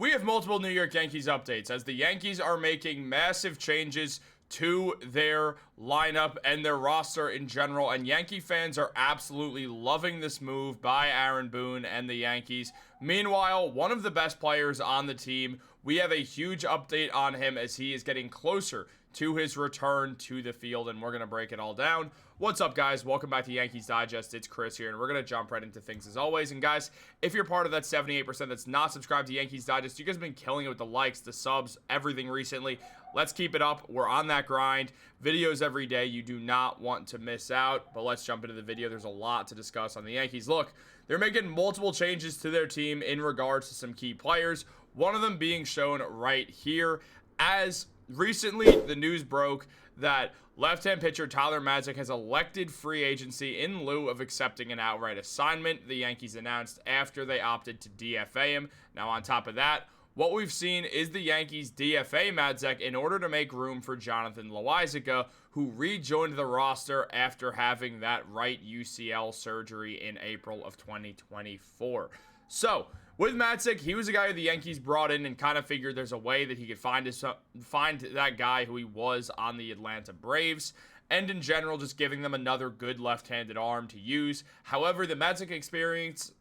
We have multiple New York Yankees updates as the Yankees are making massive changes to their lineup and their roster in general, and Yankee fans are absolutely loving this move by Aaron Boone and the Yankees. Meanwhile, one of the best players on the team, we have a huge update on him as he is getting closer to his return to the field, and we're going to break it all down. What's up, guys? Welcome back to Yankees Digest. It's Chris here, and we're going to jump right into things as always. And guys, if you're part of that 78% that's not subscribed to Yankees Digest, you guys have been killing it with the likes, the subs, everything recently. Let's keep it up. We're on that grind. Videos every day. You do not want to miss out. But let's jump into the video. There's a lot to discuss on the Yankees. Look, they're making multiple changes to their team in regards to some key players. One of them being shown right here. As recently, the news broke that left-hand pitcher Tyler Matzek has elected free agency in lieu of accepting an outright assignment. The Yankees announced after they opted to DFA him. Now, on top of that, what we've seen is the Yankees DFA Matzek in order to make room for Jonathan Loáisiga, who rejoined the roster after having that right UCL surgery in April of 2024. So, with Matzek, he was a guy who the Yankees brought in and kind of figured there's a way that he could find that guy who he was on the Atlanta Braves, and in general, just giving them another good left-handed arm to use. However, the Matzek experiment,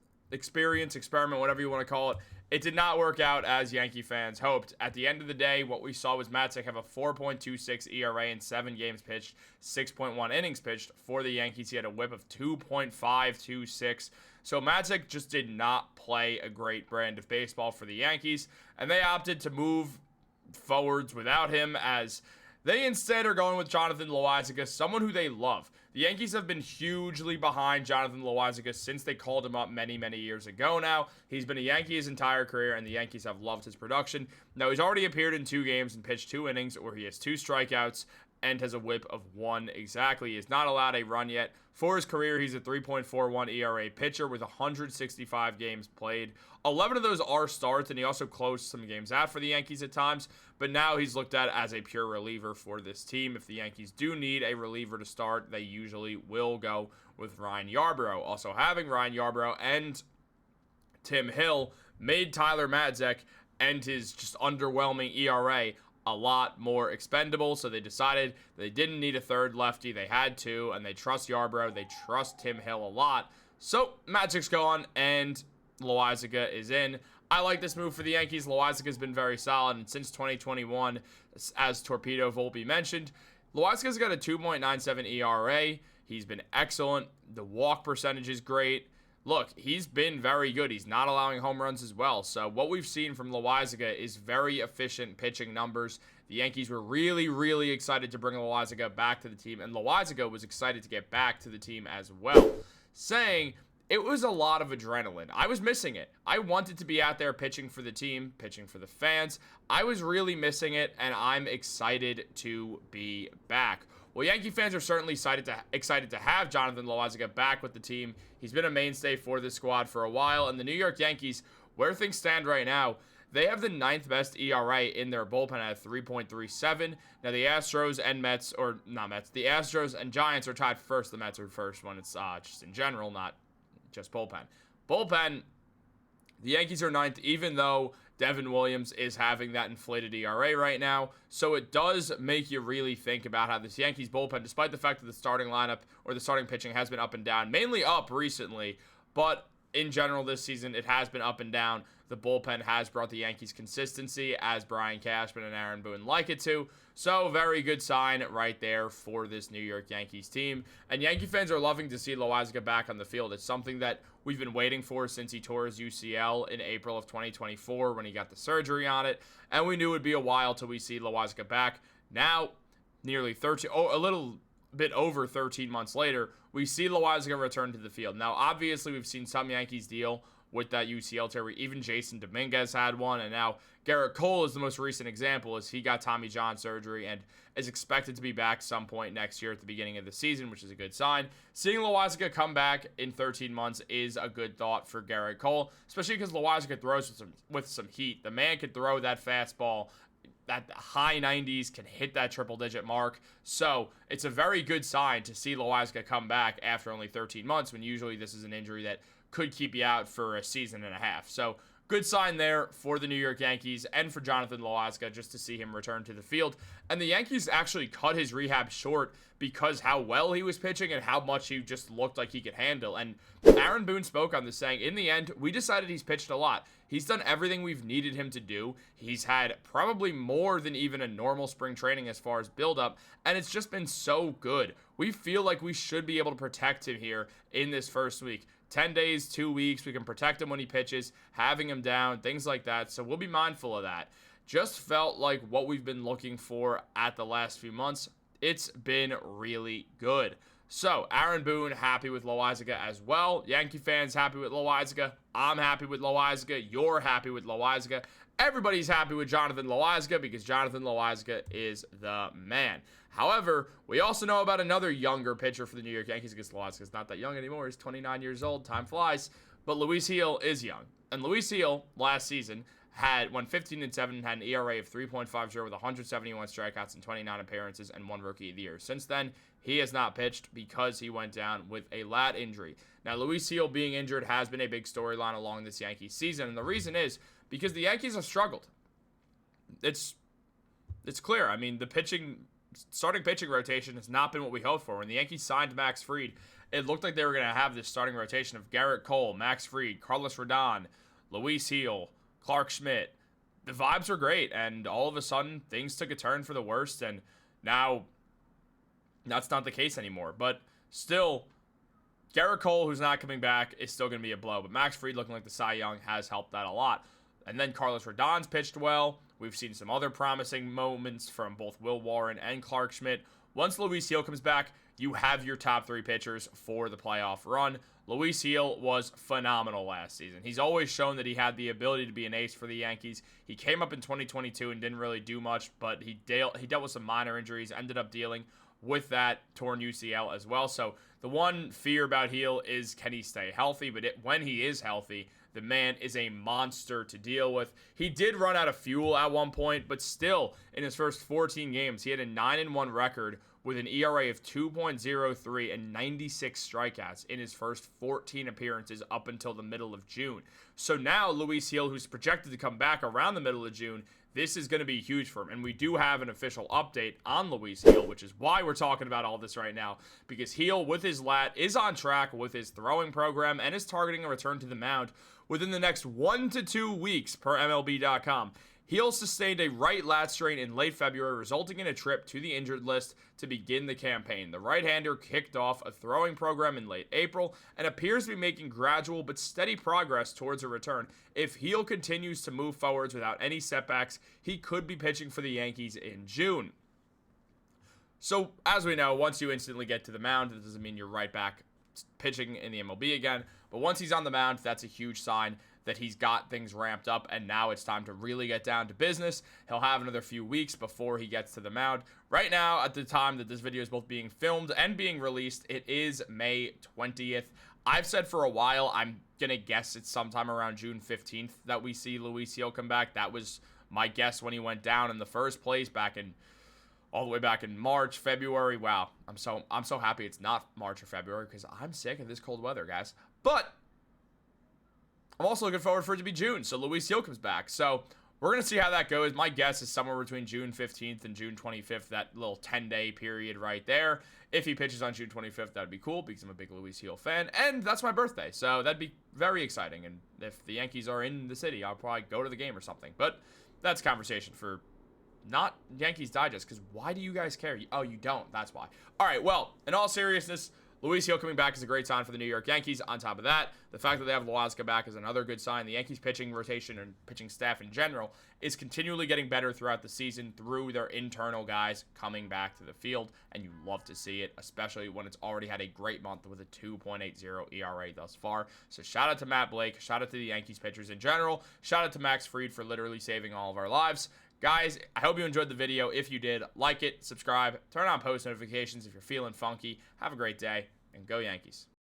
whatever you want to call it, it did not work out as Yankee fans hoped. At the end of the day, what we saw was Matzek have a 4.26 ERA in 7 games pitched, 6.1 innings pitched. For the Yankees, he had a whip of 2.526. So Matzek just did not play a great brand of baseball for the Yankees, and they opted to move forwards without him, as they instead are going with Jonathan Loáisiga, someone who they love. The Yankees have been hugely behind Jonathan Loáisiga since they called him up many, many years ago now. He's been a Yankee his entire career, and the Yankees have loved his production. Now, he's already appeared in 2 games and pitched 2 innings where he has 2 strikeouts and has a whip of 1 exactly. He has not allowed a run yet. For his career, he's a 3.41 ERA pitcher with 165 games played. 11 of those are starts, and he also closed some games out for the Yankees at times, but now he's looked at as a pure reliever for this team. If the Yankees do need a reliever to start, they usually will go with Ryan Yarbrough. Also, having Ryan Yarbrough and Tim Hill made Tyler Matzek and his just underwhelming ERA a lot more expendable, so they decided they didn't need a third lefty. They had 2, and they trust Yarbrough. They trust Tim Hill a lot. So Matzek's gone, and Loáisiga is in. I like this move for the Yankees. Loáisiga's been very solid, and since 2021, as Torpedo Volpe mentioned, Loáisiga's got a 2.97 ERA. He's been excellent. The walk percentage is great. Look, he's been very good. He's not allowing home runs as well. So what we've seen from Loáisiga is very efficient pitching numbers. The Yankees were really, really excited to bring Loáisiga back to the team, and Loáisiga was excited to get back to the team as well, saying it was a lot of adrenaline. I was missing it. I wanted to be out there pitching for the team, pitching for the fans. I was really missing it, and I'm excited to be back. Well, Yankee fans are certainly excited to have Jonathan Loáisiga back with the team. He's been a mainstay for this squad for a while, and the New York Yankees, where things stand right now, they have the 9th best ERA in their bullpen at 3.37. Now, the Astros and the Astros and Giants are tied first. The Mets are first when it's just in general, not just bullpen. Bullpen, the Yankees are 9th, even though Devin Williams is having that inflated ERA right now. So it does make you really think about how this Yankees bullpen, despite the fact that the starting lineup or the starting pitching has been up and down, mainly up recently, but in general this season it has been up and down. The bullpen has brought the Yankees consistency, as Brian Cashman and Aaron Boone like it to. So, very good sign right there for this New York Yankees team. And Yankee fans are loving to see Loáisiga back on the field. It's something that we've been waiting for since he tore his UCL in April of 2024 when he got the surgery on it. And we knew it would be a while till we see Loáisiga back. Now, nearly a little bit over 13 months later, we see Loáisiga return to the field. Now, obviously, we've seen some Yankees deal with that UCL tear. Even Jason Dominguez had one, and now Gerrit Cole is the most recent example, as he got Tommy John surgery and is expected to be back some point next year at the beginning of the season, which is a good sign. Seeing Loáisiga come back in 13 months is a good thought for Gerrit Cole, especially because Loáisiga throws with some heat. The man could throw that fastball that high 90s, can hit that triple-digit mark. So it's a very good sign to see Loáisiga come back after only 13 months, when usually this is an injury that could keep you out for a season and a half. So good sign there for the New York Yankees and for Jonathan Loáisiga just to see him return to the field. And the Yankees actually cut his rehab short because how well he was pitching and how much he just looked like he could handle. And Aaron Boone spoke on this, saying, in the end, we decided he's pitched a lot. He's done everything we've needed him to do. He's had probably more than even a normal spring training as far as buildup, and it's just been so good. We feel like we should be able to protect him here in this first week. 10 days, 2 weeks, we can protect him when he pitches, having him down, things like that. So we'll be mindful of that. Just felt like what we've been looking for at the last few months. It's been really good. So, Aaron Boone happy with Loáisiga as well. Yankee fans happy with Loáisiga. I'm happy with Loáisiga. You're happy with Loáisiga. Everybody's happy with Jonathan Loáisiga because Jonathan Loáisiga is the man. However, we also know about another younger pitcher for the New York Yankees because Loáisiga's not that young anymore. He's 29 years old. Time flies. But Luis Gil is young. And Luis Gil last season went 15-7 and had an ERA of 3.50 with 171 strikeouts and 29 appearances and 1 Rookie of the Year. Since then, he has not pitched because he went down with a lat injury. Now, Luis Gil being injured has been a big storyline along this Yankees season, and the reason is because the Yankees have struggled. It's clear. I mean, the starting pitching rotation has not been what we hoped for. When the Yankees signed Max Fried, it looked like they were going to have this starting rotation of Gerrit Cole, Max Fried, Carlos Rodon, Luis Gil, Clark Schmidt. The vibes were great, and all of a sudden, things took a turn for the worst, and now that's not the case anymore. But still, Gerrit Cole, who's not coming back, is still going to be a blow. But Max Fried looking like the Cy Young has helped that a lot. And then Carlos Rodon's pitched well. We've seen some other promising moments from both Will Warren and Clark Schmidt. Once Luis Gil comes back, you have your top 3 pitchers for the playoff run. Luis Gil was phenomenal last season. He's always shown that he had the ability to be an ace for the Yankees. He came up in 2022 and didn't really do much, but he dealt with some minor injuries, ended up dealing with that torn UCL as well. So the one fear about Gil is, can he stay healthy? But when he is healthy, the man is a monster to deal with. He did run out of fuel at one point, but still, in his first 14 games, he had a 9-1 record with an ERA of 2.03 and 96 strikeouts in his first 14 appearances up until the middle of June. So now Luis Gil, who's projected to come back around the middle of June, this is going to be huge for him. And we do have an official update on Luis Gil, which is why we're talking about all this right now. Because Gil, with his lat, is on track with his throwing program and is targeting a return to the mound within the next 1 to 2 weeks per MLB.com. Gil sustained a right lat strain in late February, resulting in a trip to the injured list to begin the campaign. The right-hander kicked off a throwing program in late April and appears to be making gradual but steady progress towards a return. If Gil continues to move forwards without any setbacks, he could be pitching for the Yankees in June. So, as we know, once you instantly get to the mound, it doesn't mean you're right back pitching in the MLB again. But once he's on the mound, that's a huge sign that he's got things ramped up, and now it's time to really get down to business. He'll have another few weeks before he gets to the mound. Right now, at the time that this video is both being filmed and being released, it is May 20th. I've said for a while, I'm going to guess it's sometime around June 15th that we see Luis Gil come back. That was my guess when he went down in the first place all the way back in March, February. Wow, I'm so happy it's not March or February because I'm sick of this cold weather, guys. But I'm also looking forward for it to be June, so Luis Gil comes back. So we're going to see how that goes. My guess is somewhere between June 15th and June 25th, that little 10-day period right there. If he pitches on June 25th, that would be cool because I'm a big Luis Gil fan, and that's my birthday, so that'd be very exciting. And if the Yankees are in the city, I'll probably go to the game or something. But that's conversation for not Yankees Digest, because why do you guys care? Oh, you don't. That's why. All right, well, in all seriousness, Luis Gil coming back is a great sign for the New York Yankees. On top of that, the fact that they have Loáisiga back is another good sign. The Yankees pitching rotation and pitching staff in general is continually getting better throughout the season through their internal guys coming back to the field, and you love to see it, especially when it's already had a great month with a 2.80 ERA thus far. So shout out to Matt Blake, shout out to the Yankees pitchers in general, shout out to Max Fried for literally saving all of our lives. Guys, I hope you enjoyed the video. If you did, like it, subscribe, turn on post notifications if you're feeling funky. Have a great day, and go Yankees.